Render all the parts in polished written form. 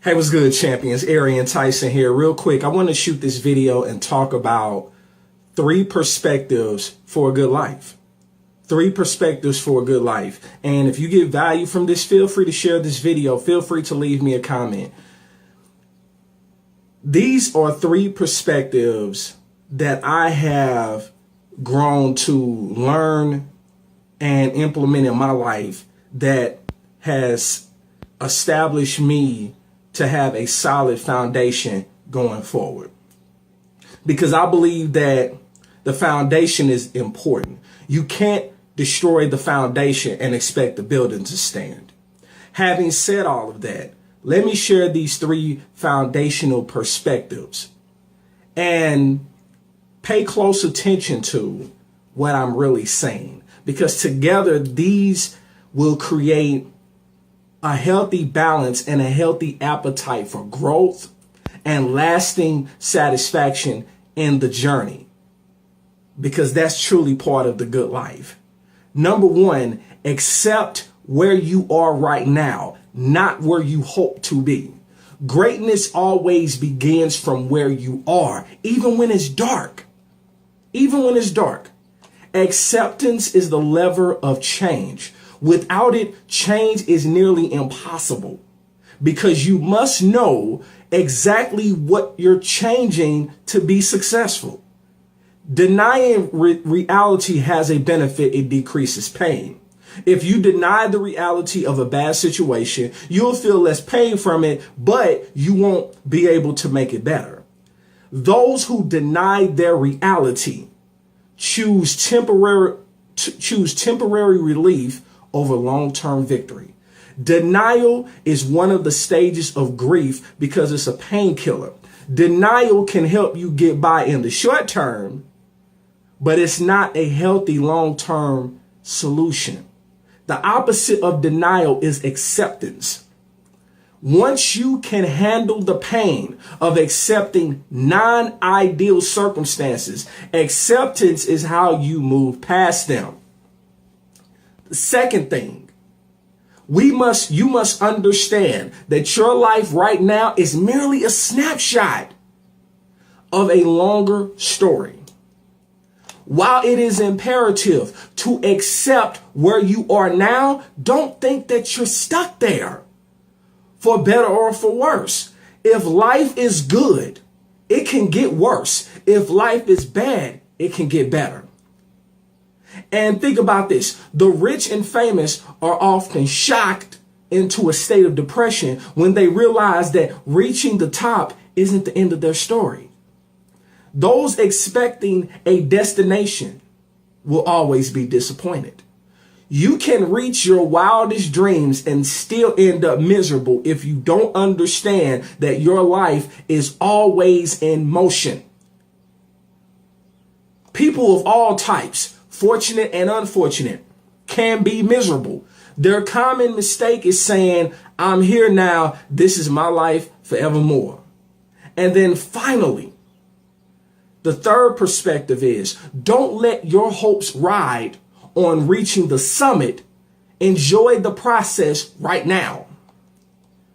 Hey, what's good, champions? Arian, Tyson here. Real quick, I want to shoot this video and talk about 3 perspectives for a good life. 3 perspectives for a good life. And if you get value from this, feel free to share this video. Feel free to leave me a comment. These are 3 perspectives that I have grown to learn and implement in my life that has established me to have a solid foundation going forward. Because I believe that the foundation is important. You can't destroy the foundation and expect the building to stand. Having said all of that, let me share these 3 foundational perspectives and pay close attention to what I'm really saying, because together these will create a healthy balance and a healthy appetite for growth and lasting satisfaction in the journey, because that's truly part of the good life. Number 1, accept where you are right now, not where you hope to be. Greatness always begins from where you are, even when it's dark. Even when it's dark. Acceptance is the lever of change. Without it, change is nearly impossible, because you must know exactly what you're changing to be successful. Denying reality has a benefit. It decreases pain. If you deny the reality of a bad situation, you'll feel less pain from it, but you won't be able to make it better. Those who deny their reality choose temporary relief over long-term victory. Denial is one of the stages of grief because it's a painkiller. Denial can help you get by in the short term, but it's not a healthy long-term solution. The opposite of denial is acceptance. Once you can handle the pain of accepting non-ideal circumstances, acceptance is how you move past them. The second thing, you must understand that your life right now is merely a snapshot of a longer story. While it is imperative to accept where you are now, don't think that you're stuck there, for better or for worse. If life is good, it can get worse. If life is bad, it can get better. And think about this. The rich and famous are often shocked into a state of depression when they realize that reaching the top isn't the end of their story. Those expecting a destination will always be disappointed. You can reach your wildest dreams and still end up miserable if you don't understand that your life is always in motion. People of all types, fortunate and unfortunate, can be miserable. Their common mistake is saying, I'm here now, this is my life forevermore. And then finally, the third perspective is, don't let your hopes ride on reaching the summit. Enjoy the process right now.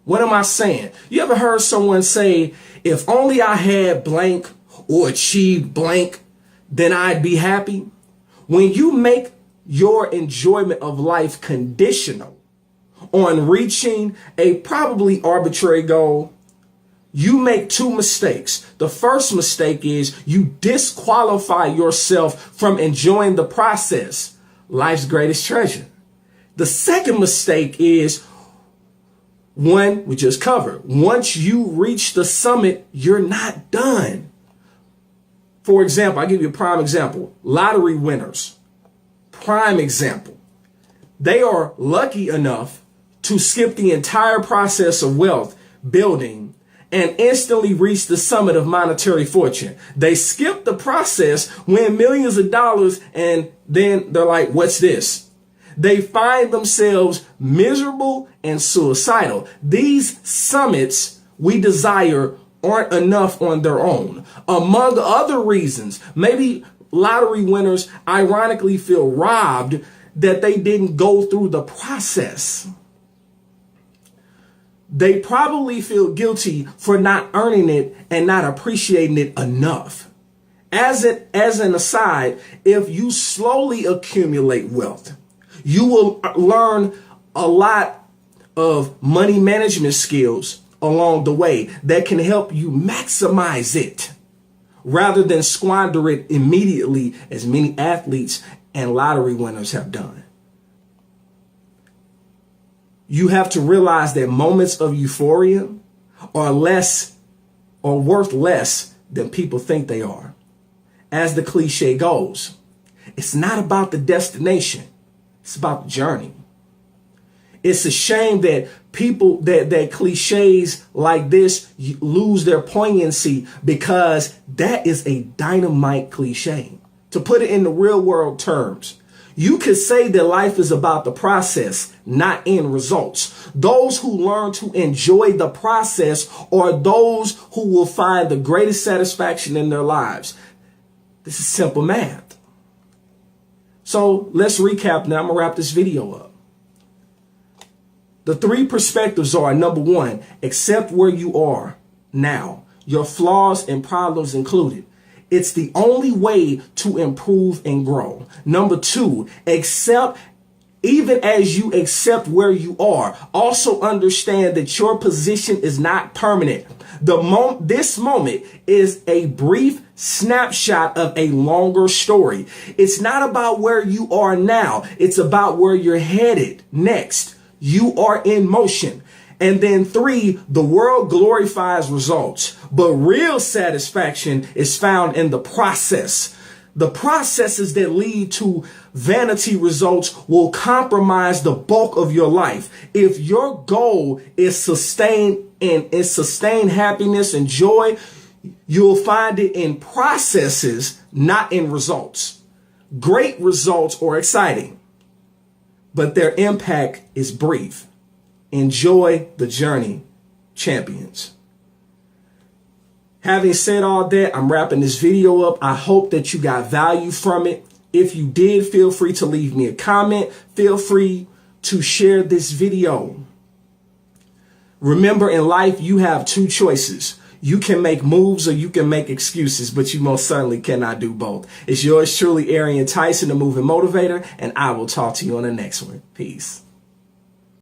What am I saying? You ever heard someone say, if only I had blank or achieved blank, then I'd be happy? When you make your enjoyment of life conditional on reaching a probably arbitrary goal, you make 2 mistakes. The first mistake is you disqualify yourself from enjoying the process, life's greatest treasure. The second mistake is one we just covered. Once you reach the summit, you're not done. For example, I'll give you a prime example. Lottery winners. Prime example. They are lucky enough to skip the entire process of wealth building and instantly reach the summit of monetary fortune. They skip the process, win millions of dollars, and then they're like, what's this? They find themselves miserable and suicidal. These summits we desire aren't enough on their own. Among other reasons, maybe lottery winners ironically feel robbed that they didn't go through the process. they probably feel guilty for not earning it and not appreciating it enough. As an aside, if you slowly accumulate wealth, you will learn a lot of money management skills along the way that can help you maximize it rather than squander it immediately, as many athletes and lottery winners have done. You have to realize that moments of euphoria are worth less than people think they are. As the cliche goes, it's not about the destination, it's about the journey. It's a shame that people that cliches like this lose their poignancy, because that is a dynamite cliche. To put it in the real world terms, you could say that life is about the process, not end results. Those who learn to enjoy the process are those who will find the greatest satisfaction in their lives. This is simple math. So let's recap now. I'm going to wrap this video up. The three perspectives are: number one, accept where you are now, your flaws and problems included. It's the only way to improve and grow. Number two, accept, even as you accept where you are, also understand that your position is not permanent. This moment is a brief snapshot of a longer story. It's not about where you are now. It's about where you're headed next. You are in motion. And then three, the world glorifies results, but real satisfaction is found in the process. The processes that lead to vanity results will compromise the bulk of your life. If your goal is sustained happiness and joy, you'll find it in processes, not in results. Great results are exciting, but their impact is brief. Enjoy the journey, champions. Having said all that, I'm wrapping this video up. I hope that you got value from it. If you did, feel free to leave me a comment. Feel free to share this video. Remember, in life, you have two choices. You can make moves or you can make excuses, but you most certainly cannot do both. It's yours truly, Arian Tyson, the Moving Motivator, and I will talk to you on the next one. Peace.